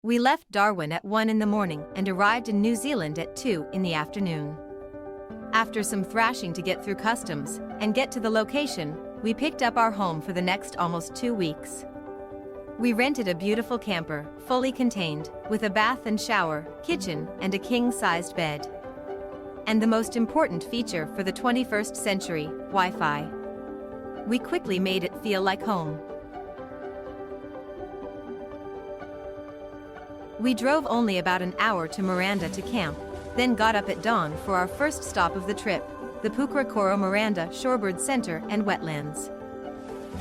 We left Darwin at 1 in the morning and arrived in New Zealand at 2 in the afternoon. After some thrashing to get through customs and get to the location, we picked up our home for the next almost 2 weeks. We rented a beautiful camper, fully contained, with a bath and shower, kitchen, and a king-sized bed. And the most important feature for the 21st century, Wi-Fi. We quickly made it feel like home. We drove only about an hour to Miranda to camp, then got up at dawn for our first stop of the trip, the Pukerakoro Miranda Shorebird Center and Wetlands.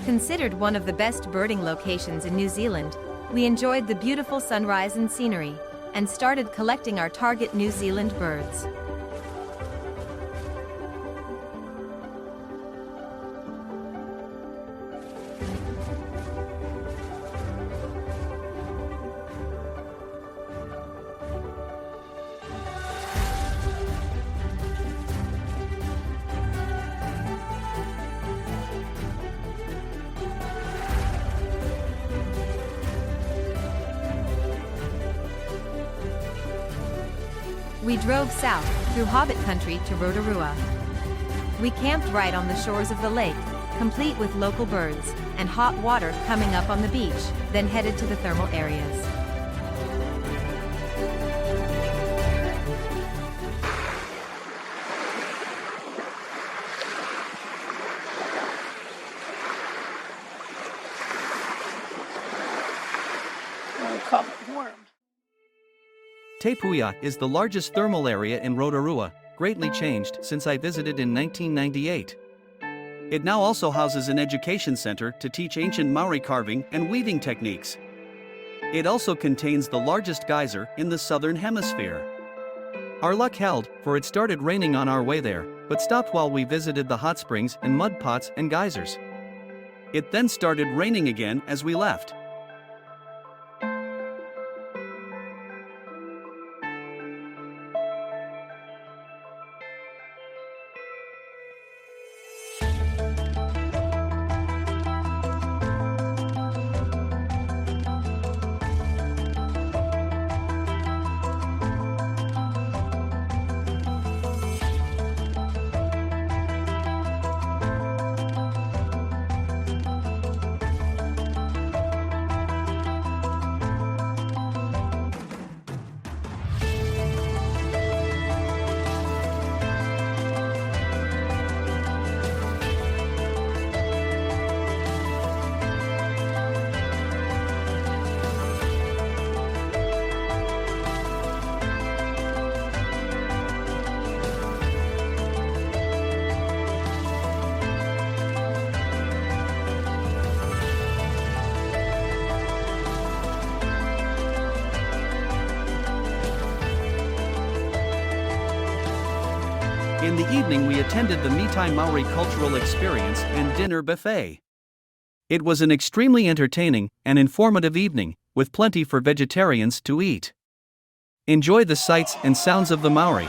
Considered one of the best birding locations in New Zealand, we enjoyed the beautiful sunrise and scenery, and started collecting our target New Zealand birds. We drove south, through Hobbit country to Rotorua. We camped right on the shores of the lake, complete with local birds, and hot water coming up on the beach, then headed to the thermal areas. Te Puia is the largest thermal area in Rotorua, greatly changed since I visited in 1998. It now also houses an education center to teach ancient Maori carving and weaving techniques. It also contains the largest geyser in the southern hemisphere. Our luck held, for it started raining on our way there, but stopped while we visited the hot springs and mud pots and geysers. It then started raining again as we left. In the evening we attended the Mitai Maori Cultural Experience and Dinner Buffet. It was an extremely entertaining and informative evening, with plenty for vegetarians to eat. Enjoy the sights and sounds of the Maori.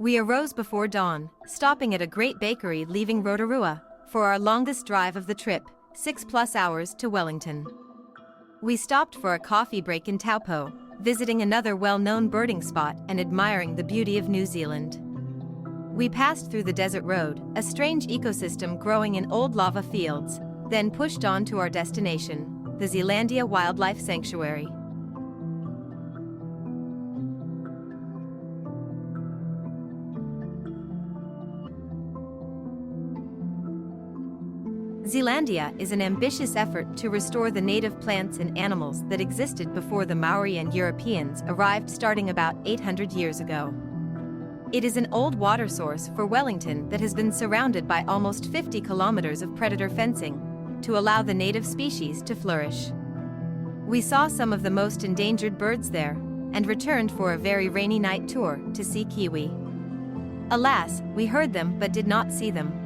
We arose before dawn, stopping at a great bakery leaving Rotorua for our longest drive of the trip, 6+ hours to Wellington. We stopped for a coffee break in Taupo, visiting another well-known birding spot and admiring the beauty of New Zealand. We passed through the desert road, a strange ecosystem growing in old lava fields, then pushed on to our destination, the Zealandia Wildlife Sanctuary. Zealandia is an ambitious effort to restore the native plants and animals that existed before the Maori and Europeans arrived starting about 800 years ago. It is an old water source for Wellington that has been surrounded by almost 50 kilometers of predator fencing to allow the native species to flourish. We saw some of the most endangered birds there and returned for a very rainy night tour to see kiwi. Alas, we heard them but did not see them.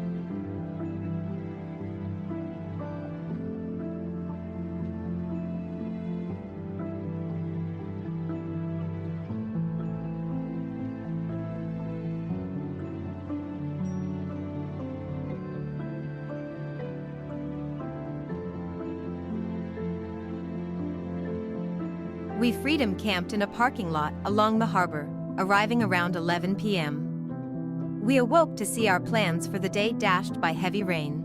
We freedom camped in a parking lot along the harbor, arriving around 11 p.m. We awoke to see our plans for the day dashed by heavy rain.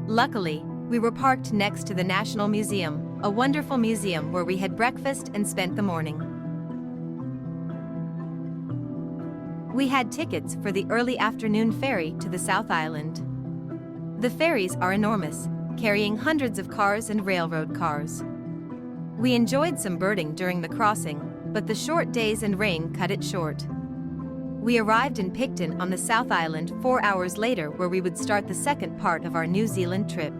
Luckily, we were parked next to the National Museum, a wonderful museum where we had breakfast and spent the morning. We had tickets for the early afternoon ferry to the South Island. The ferries are enormous, carrying hundreds of cars and railroad cars. We enjoyed some birding during the crossing, but the short days and rain cut it short. We arrived in Picton on the South Island 4 hours later, where we would start the second part of our New Zealand trip.